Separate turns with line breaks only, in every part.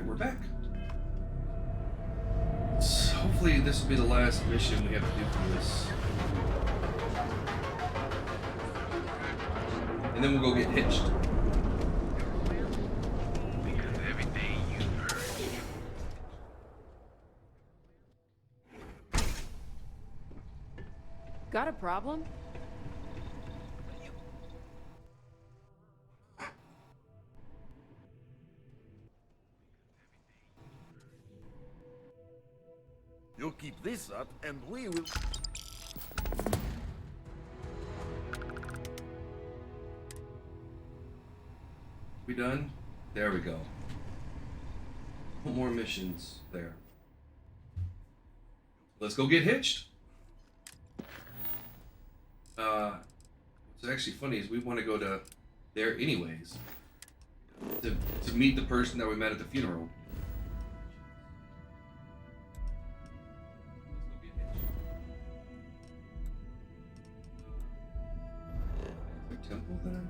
we're back. So hopefully this will be the last mission we have to do for this. And then we'll go get hitched.
Because everything you've heard.
Got a problem?
You keep this up, and we will...
We done? There we go. One more missions there. Let's go get hitched. What's actually funny is we want to go to there anyways. To meet the person that we met at the funeral. Is there a temple there?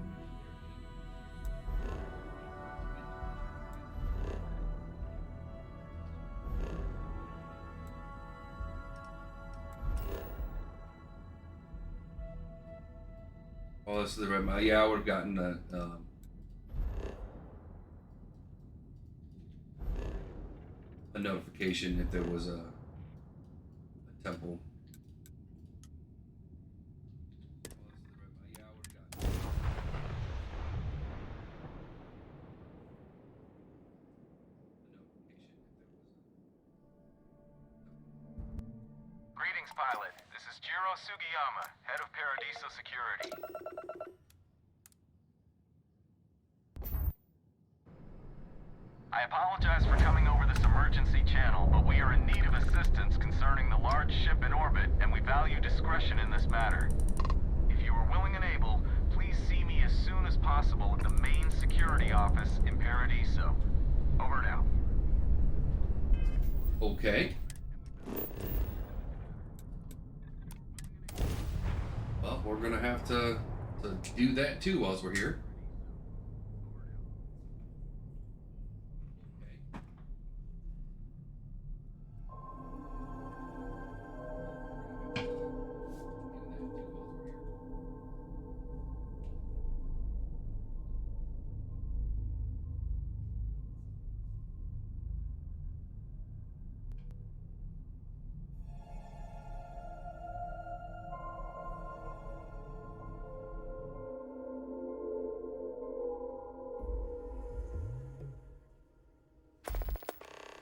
Oh, this is the red mile. Yeah, I would have gotten a notification if there was a temple.
Greetings, pilot. This is Jiro Sugiyama, head of Paradiso Security. I apologize for coming over this emergency channel, but we are in need of assistance concerning the large ship in orbit, and we value discretion in this matter. If you are willing and able, please see me as soon as possible at the main security office in Paradiso. Over now.
Okay. Well, we're gonna have to do that too whilst we're here.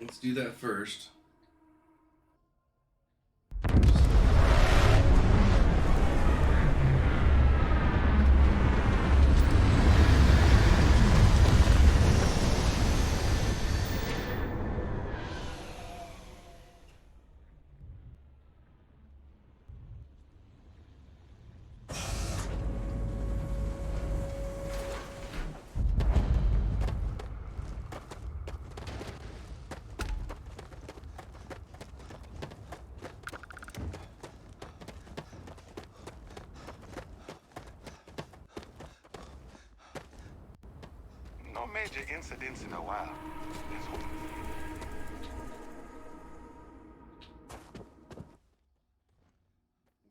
Let's do that first.
No major incidents in a while. Let's hope.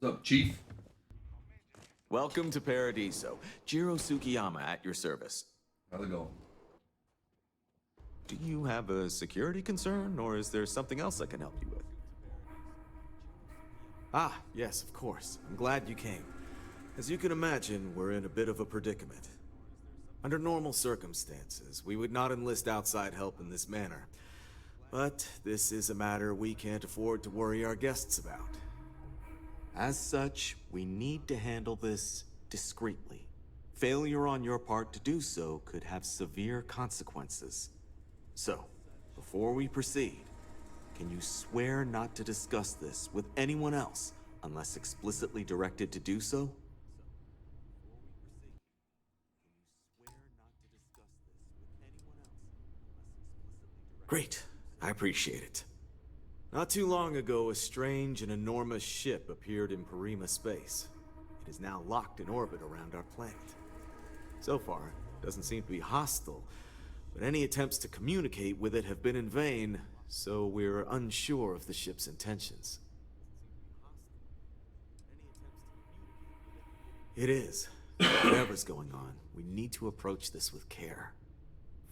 What's up, Chief?
Welcome to Paradiso. Jiro Sukiyama at your service.
How's it going?
Do you have a security concern, or is there something else I can help you with?
Ah, yes, of course. I'm glad you came. As you can imagine, we're in a bit of a predicament. Under normal circumstances, we would not enlist outside help in this manner. But this is a matter we can't afford to worry our guests about. As such, we need to handle this discreetly. Failure on your part to do so could have severe consequences. So, before we proceed, can you swear not to discuss this with anyone else unless explicitly directed to do so? Great. I appreciate it. Not too long ago, a strange and enormous ship appeared in Parima space. It is now locked in orbit around our planet. So far, it doesn't seem to be hostile, but any attempts to communicate with it have been in vain, so we're unsure of the ship's intentions. It is. Whatever's going on, we need to approach this with care.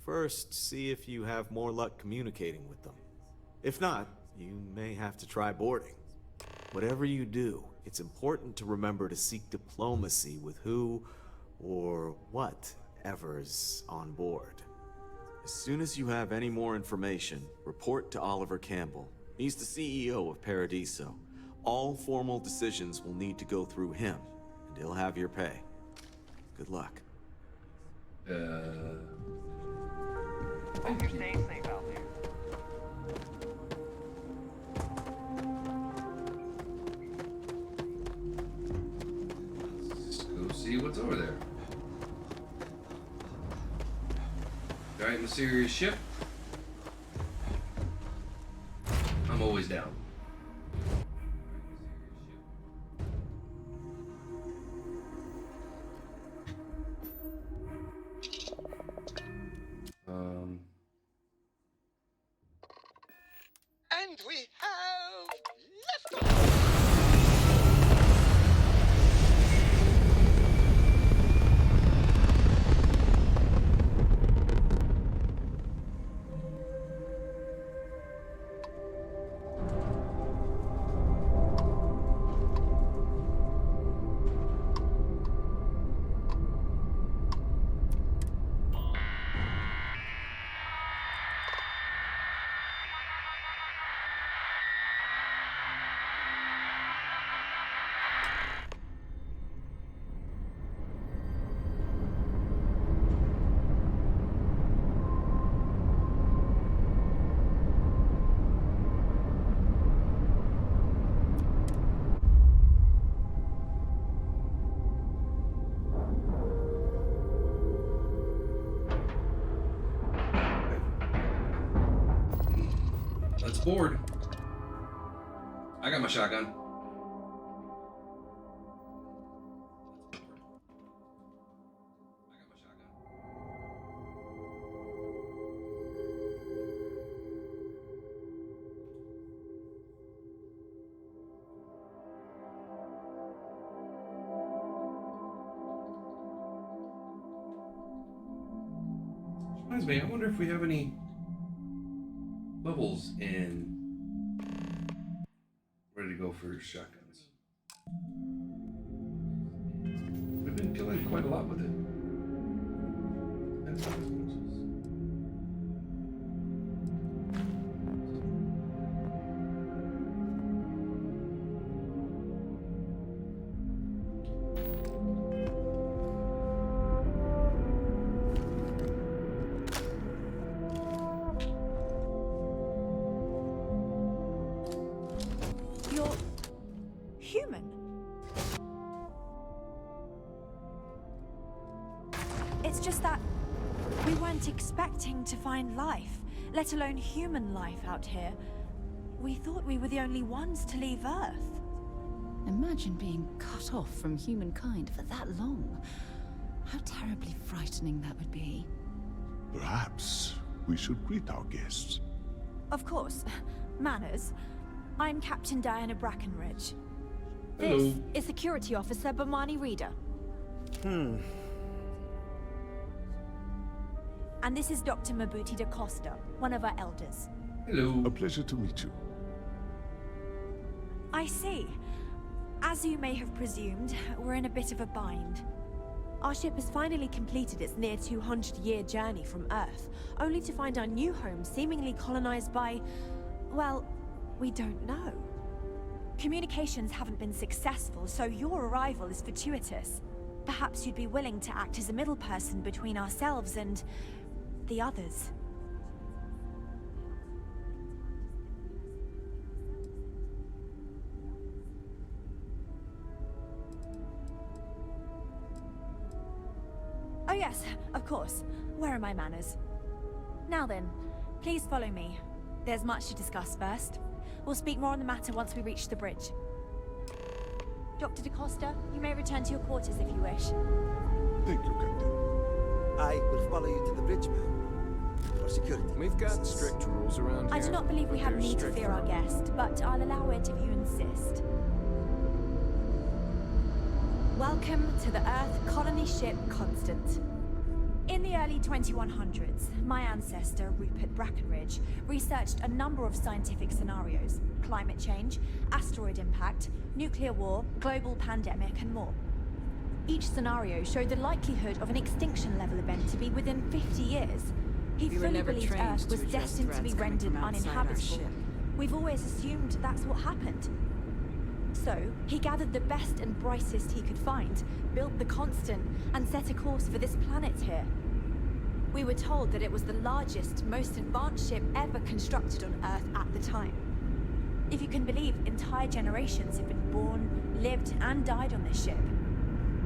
First, see if you have more luck communicating with them. If not, you may have to try boarding. Whatever you do, it's important to remember to seek diplomacy with who or whatever's on board. As soon as you have any more information, report to Oliver Campbell. He's the CEO of Paradiso. All formal decisions will need to go through him, and he'll have your pay. Good luck.
Hope you're staying safe out there.
Let's go see what's over there. Giant mysterious ship. I'm always down.
And we have left.
Let's board. I got my shotgun. Reminds me, I wonder if we have any levels in ready to go for shotguns. We've been killing quite a lot with it. That's not as much as...
You're human. It's just that we weren't expecting to find life, let alone human life out here. We thought we were the only ones to leave Earth.
Imagine being cut off from humankind for that long. How terribly frightening that would be.
Perhaps we should greet our guests.
Of course. Manners. I'm Captain Diana Brackenridge.
Hello.
This is Security Officer Bomani Reader. And this is Dr. Mabuti da Costa, one of our elders.
Hello.
A pleasure to meet you.
I see. As you may have presumed, we're in a bit of a bind. Our ship has finally completed its near 200-year journey from Earth, only to find our new home seemingly colonized by, well, we don't know. Communications haven't been successful, so your arrival is fortuitous. Perhaps you'd be willing to act as a middle person between ourselves and the others. Oh yes, of course. Where are my manners? Now then, please follow me. There's much to discuss first. We'll speak more on the matter once we reach the bridge. Dr. da Costa, you may return to your quarters if you wish.
Thank you, Captain.
I will follow you to the bridge, ma'am.
good.
We've got strict rules around here.
I do not believe we
but
have
they're
need to
strict
fear
for
our
a
guest, but I'll allow it if you insist. Welcome to the Earth colony ship Constant. In the early 2100s, my ancestor, Rupert Brackenridge, researched a number of scientific scenarios: climate change, asteroid impact, nuclear war, global pandemic, and more. Each scenario showed the likelihood of an extinction-level event to be within 50 years. He
We were
fully
never
believed
trained
Earth was
to address
destined to be
threats coming
rendered
from outside our
uninhabitable.
ship.
We've always assumed that's what happened. So, he gathered the best and brightest he could find, built the Constant, and set a course for this planet here. We were told that it was the largest, most advanced ship ever constructed on Earth at the time. If you can believe, entire generations have been born, lived, and died on this ship.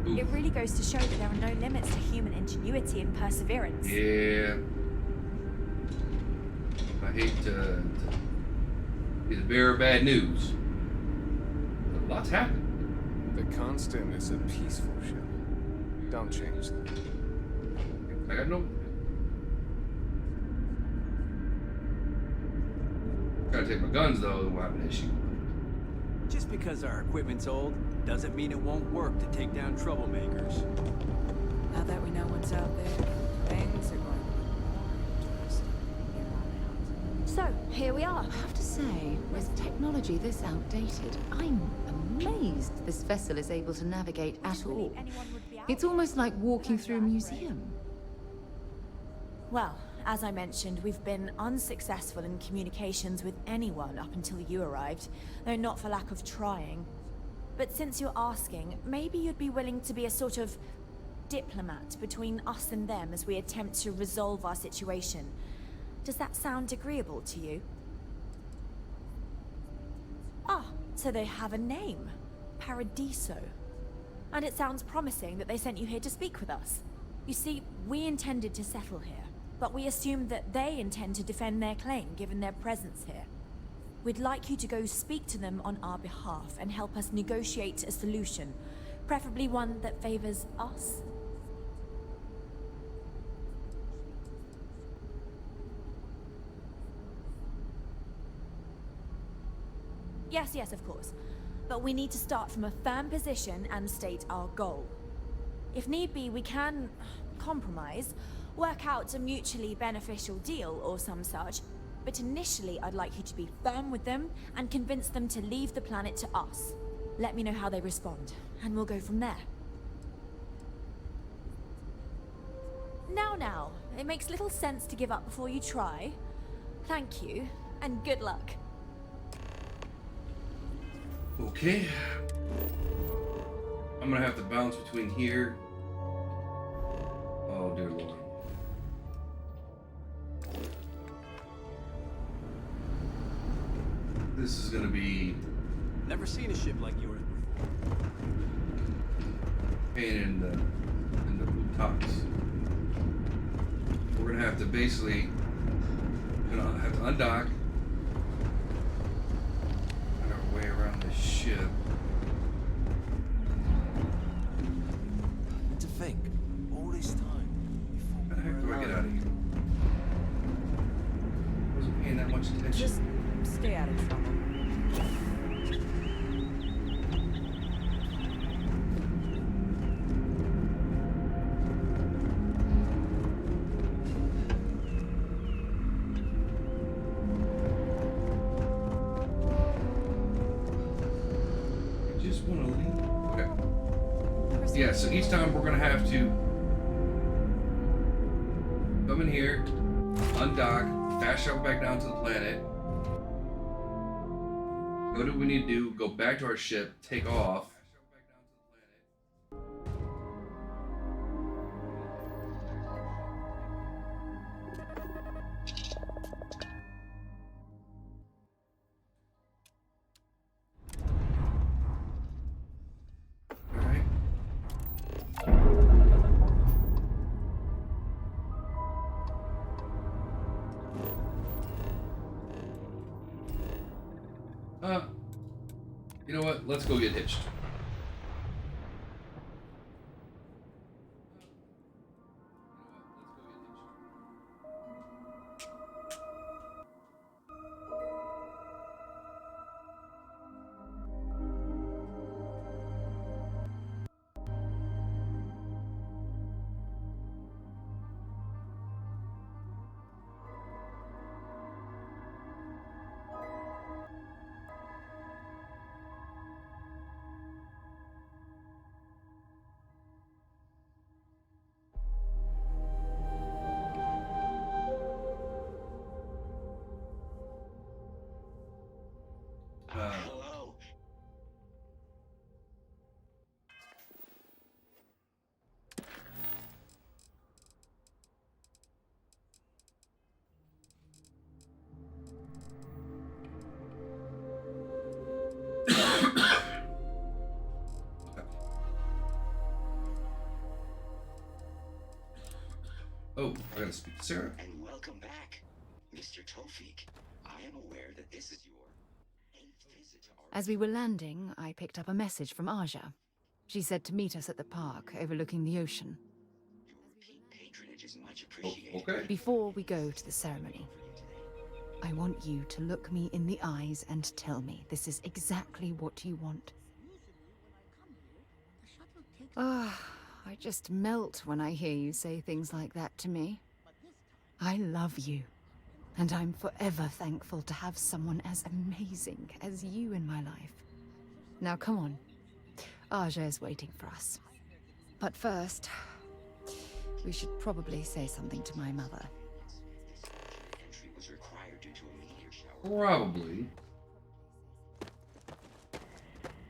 Oof.
It really goes to show that there are no limits to human ingenuity and perseverance.
Yeah. I hate to be the bearer of bad news. But lots happened.
The Constant is a peaceful ship. Don't change that.
I got no. Gotta take my guns though, then we'll have an issue.
Just because our equipment's old doesn't mean it won't work to take down troublemakers.
Now that we know what's out there, things are going to be more interesting from here on out.
So, here we are.
I have to say, with technology this outdated, I'm amazed this vessel is able to navigate at all. It's almost like walking through a museum.
Well, as I mentioned, we've been unsuccessful in communications with anyone up until you arrived, though not for lack of trying. But since you're asking, maybe you'd be willing to be a sort of diplomat between us and them as we attempt to resolve our situation. Does that sound agreeable to you? Ah, so they have a name. Paradiso. And it sounds promising that they sent you here to speak with us. You see, we intended to settle here, but we assumed that they intend to defend their claim given their presence here. We'd like you to go speak to them on our behalf and help us negotiate a solution, preferably one that favors us. Yes, of course. But we need to start from a firm position and state our goal. If need be, we can compromise, work out a mutually beneficial deal or some such. But initially, I'd like you to be firm with them and convince them to leave the planet to us. Let me know how they respond, and we'll go from there. Now, it makes little sense to give up before you try. Thank you, and good luck.
Okay. I'm gonna have to bounce between here. Oh dear Lord. This is gonna be
Never seen a ship like yours before.
pain in the buttocks. We're gonna have to basically have to undock, find our way around the ship.
And to think, all this time before
How the heck do I get out of here? I wasn't paying that much attention.
Just stay out of trouble.
Just want to leave. Okay. Yeah, so each time we're going to have to come in here, undock, fast travel back down to the planet, go do what we need to do, go back to our ship, take off. Alright. You know what? Let's go get hitched. gotta speak to Sarah.
And welcome back, Mr. Tofik. I am aware that this is your 8th visit to our...
As we were landing, I picked up a message from Aja. She said to meet us at the park overlooking the ocean.
Your repeat patronage is much appreciated.
Okay.
Before we go to the ceremony, I want you to look me in the eyes and tell me this is exactly what you want. Ah, I just melt when I hear you say things like that to me. I love you, and I'm forever thankful to have someone as amazing as you in my life. Now come on, Aja is waiting for us. But first, we should probably say something to my mother.
Entry was required due to a meteor shower.
Probably.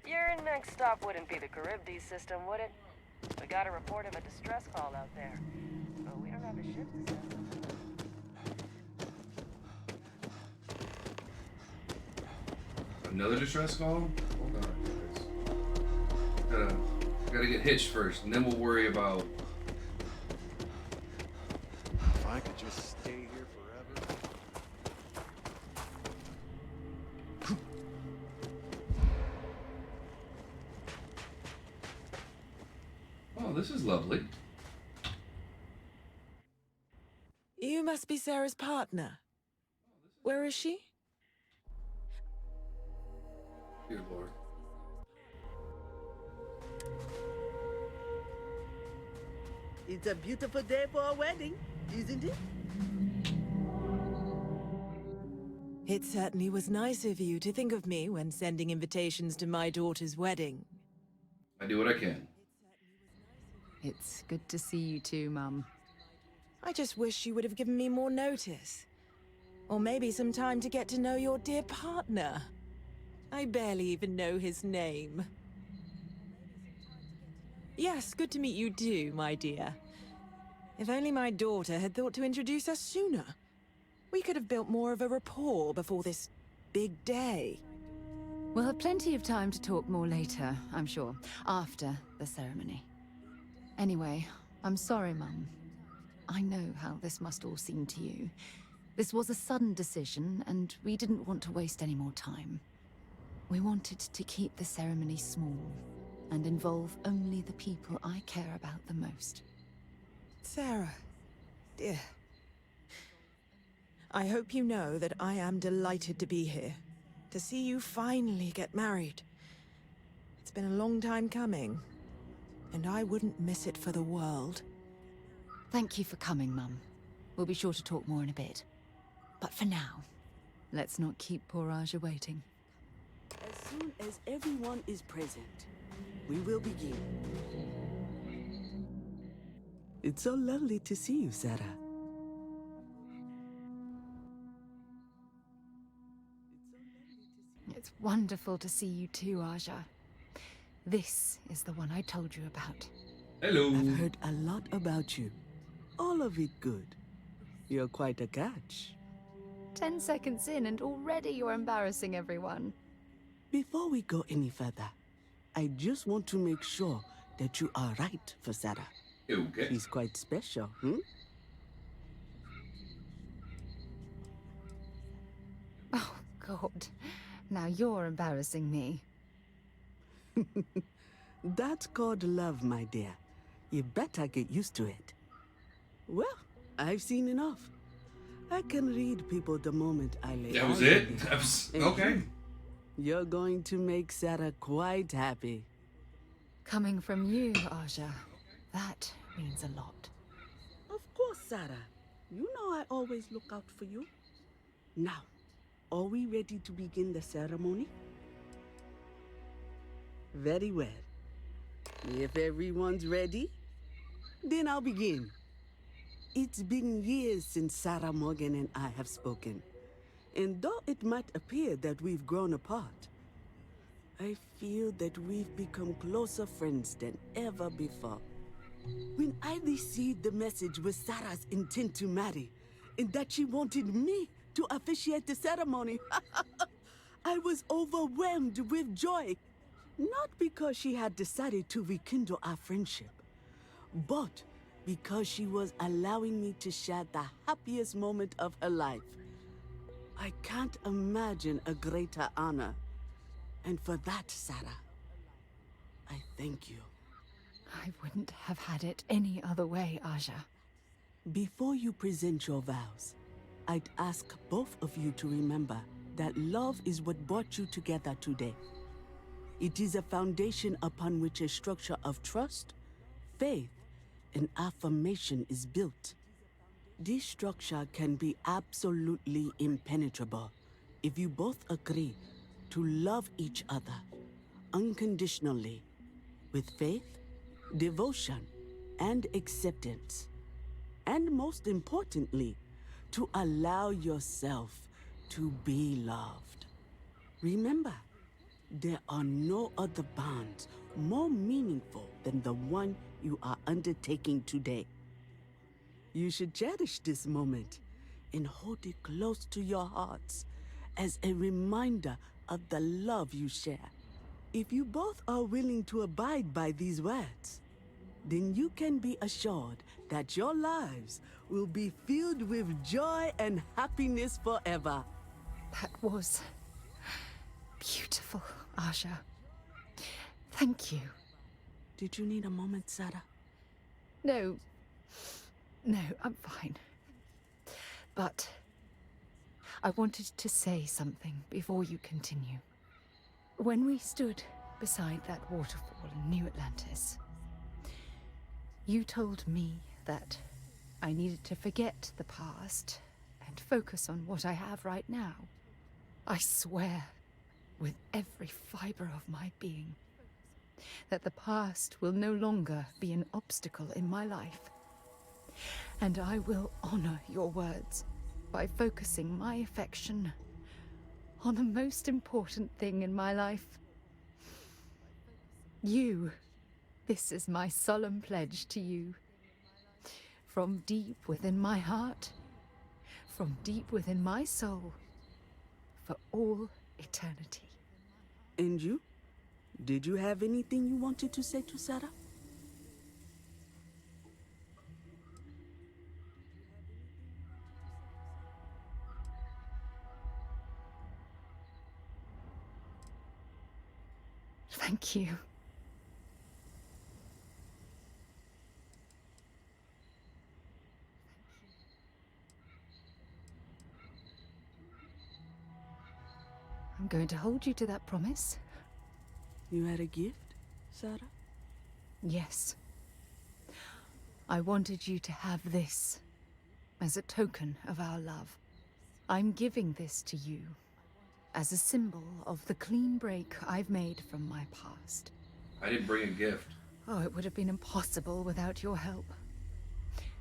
Your next stop wouldn't be the Charybdis system, would it? We got a report of a distress call out there, but we don't have a ship to send.
Another distress call? Hold on, guys. Gotta get hitched first, and then we'll worry about...
If I could just stay here forever.
Oh, this is lovely.
You must be Sarah's partner. Where is she?
Dear Lord.
It's a beautiful day for a wedding, isn't it?
It certainly was nice of you to think of me when sending invitations to my daughter's wedding.
I do what I can.
It's good to see you too, Mum.
I just wish you would have given me more notice. Or maybe some time to get to know your dear partner. I barely even know his name. Yes, good to meet you too, my dear. If only my daughter had thought to introduce us sooner. We could have built more of a rapport before this big day.
We'll have plenty of time to talk more later, I'm sure, after the ceremony. Anyway, I'm sorry, Mum. I know how this must all seem to you. This was a sudden decision, and we didn't want to waste any more time. We wanted to keep the ceremony small and involve only the people I care about the most.
Sarah, dear. I hope you know that I am delighted to be here, to see you finally get married. It's been a long time coming, and I wouldn't miss it for the world.
Thank you for coming, Mum. We'll be sure to talk more in a bit. But for now, let's not keep poor Aja waiting.
As soon as everyone is present, we will begin. It's so lovely to see you, Sarah.
It's wonderful to see you too, Aja. This is the one I told you about.
Hello.
I've heard a lot about you. All of it good. You're quite a catch.
10 seconds in and already you're embarrassing everyone.
Before we go any further, I just want to make sure that you are right for Sarah.
Okay.
She's quite special,
Oh, God. Now you're embarrassing me.
That's called love, my dear. You better get used to it. Well, I've seen enough. I can read people the moment I lay
That was
eyes on
it?
them.
That was...
And
Okay.
You're going to make Sarah quite happy.
Coming from you, Aja, that means a lot.
Of course, Sarah. You know I always look out for you. Now, are we ready to begin the ceremony? Very well. If everyone's ready, then I'll begin. It's been years since Sarah Morgan and I have spoken. And though it might appear that we've grown apart, I feel that we've become closer friends than ever before. When I received the message with Sarah's intent to marry, and that she wanted me to officiate the ceremony, I was overwhelmed with joy. Not because she had decided to rekindle our friendship, but because she was allowing me to share the happiest moment of her life. I can't imagine a greater honor. And for that, Sarah, I thank you.
I wouldn't have had it any other way, Aja.
Before you present your vows, I'd ask both of you to remember that love is what brought you together today. It is a foundation upon which a structure of trust, faith, and affirmation is built. This structure can be absolutely impenetrable if you both agree to love each other unconditionally with faith, devotion, and acceptance. And most importantly, to allow yourself to be loved. Remember, there are no other bonds more meaningful than the one you are undertaking today. You should cherish this moment and hold it close to your hearts as a reminder of the love you share. If you both are willing to abide by these words, then you can be assured that your lives will be filled with joy and happiness forever.
That was beautiful, Aja. Thank you.
Did you need a moment, Sarah?
No. No, I'm fine. But I wanted to say something before you continue. When we stood beside that waterfall in New Atlantis, you told me that I needed to forget the past and focus on what I have right now. I swear, with every fiber of my being, that the past will no longer be an obstacle in my life. And I will honor your words by focusing my affection on the most important thing in my life. You. This is my solemn pledge to you. From deep within my heart, from deep within my soul, for all eternity.
And you? Did you have anything you wanted to say to Sarah?
Thank you. I'm going to hold you to that promise.
You had a gift, Sarah?
Yes. I wanted you to have this as a token of our love. I'm giving this to you as a symbol of the clean break I've made from my past.
I didn't bring a gift.
Oh, it would have been impossible without your help.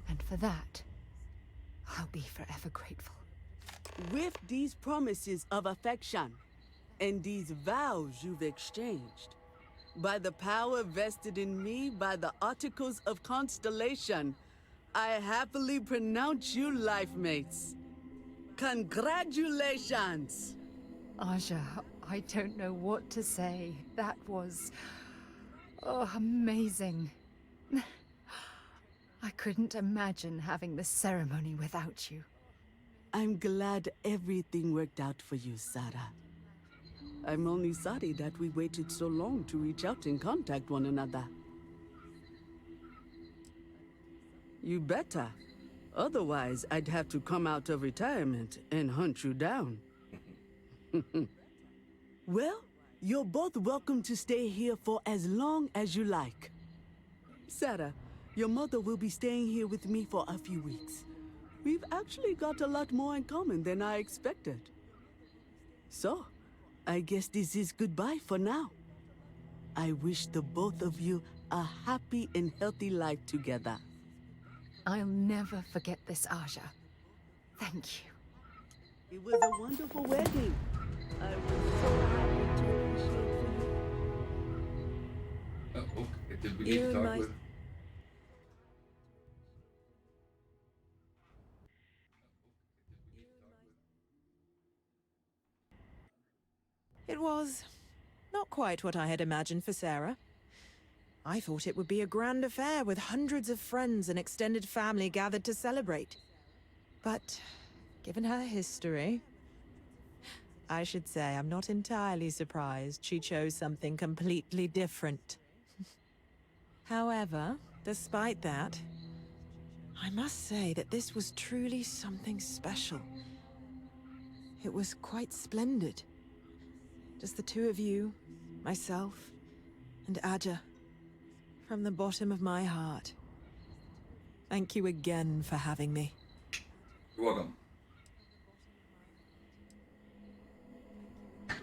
And for that, I'll be forever grateful.
With these promises of affection and these vows you've exchanged, by the power vested in me by the Articles of Constellation, I happily pronounce you life mates. Congratulations!
Aja, I don't know what to say. That was... oh, amazing. I couldn't imagine having the ceremony without you.
I'm glad everything worked out for you, Sarah. I'm only sorry that we waited so long to reach out and contact one another. You better. Otherwise, I'd have to come out of retirement and hunt you down. Well, you're both welcome to stay here for as long as you like. Sarah, your mother will be staying here with me for a few weeks. We've actually got a lot more in common than I expected. So, I guess this is goodbye for now. I wish the both of you a happy and healthy life together.
I'll never forget this, Aja. Thank you.
It was a wonderful wedding. I was so happy to appreciate for you.
Oh, okay. Did we need to talk with...
It was not quite what I had imagined for Sarah. I thought it would be a grand affair with hundreds of friends and extended family gathered to celebrate. But, given her history, I should say I'm not entirely surprised she chose something completely different. However, despite that, I must say that this was truly something special. It was quite splendid. Just the two of you, myself, and Aja. From the bottom of my heart. Thank you again for having me.
You're welcome.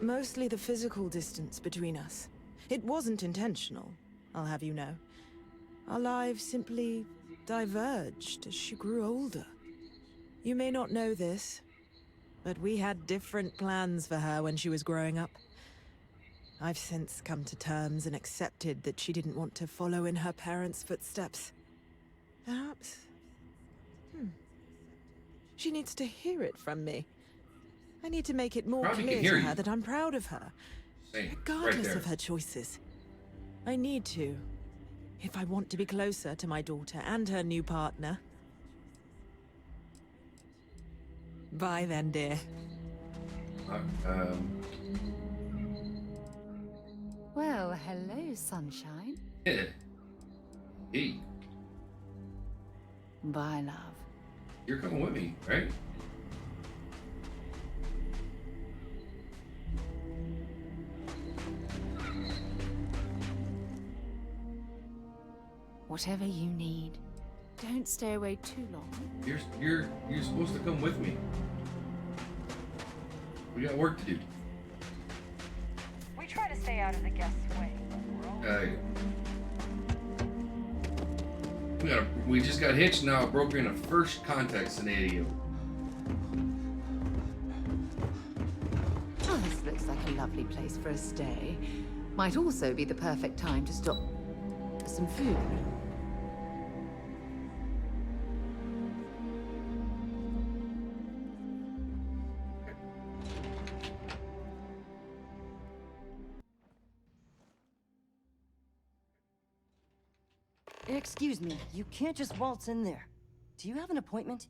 Mostly the physical distance between us. It wasn't intentional, I'll have you know. Our lives simply diverged as she grew older. You may not know this, but we had different plans for her when she was growing up. I've since come to terms and accepted that she didn't want to follow in her parents' footsteps. Perhaps... She needs to hear it from me. I need to make it more clear to her that I'm proud of her, regardless of her choices. I need to, if I want to be closer to my daughter and her new partner. Bye then, dear.
Well, hello, sunshine.
Yeah. Hey.
Bye, love.
You're coming with me, right?
Whatever you need. Don't stay away too long.
You're supposed to come with me. We got work to do.
We try to stay out of the guests' way.
We just got hitched now. Broke in a first contact scenario.
Oh, this looks like a lovely place for a stay. Might also be the perfect time to stop for some food.
Excuse me, you can't just waltz in there. Do you have an appointment?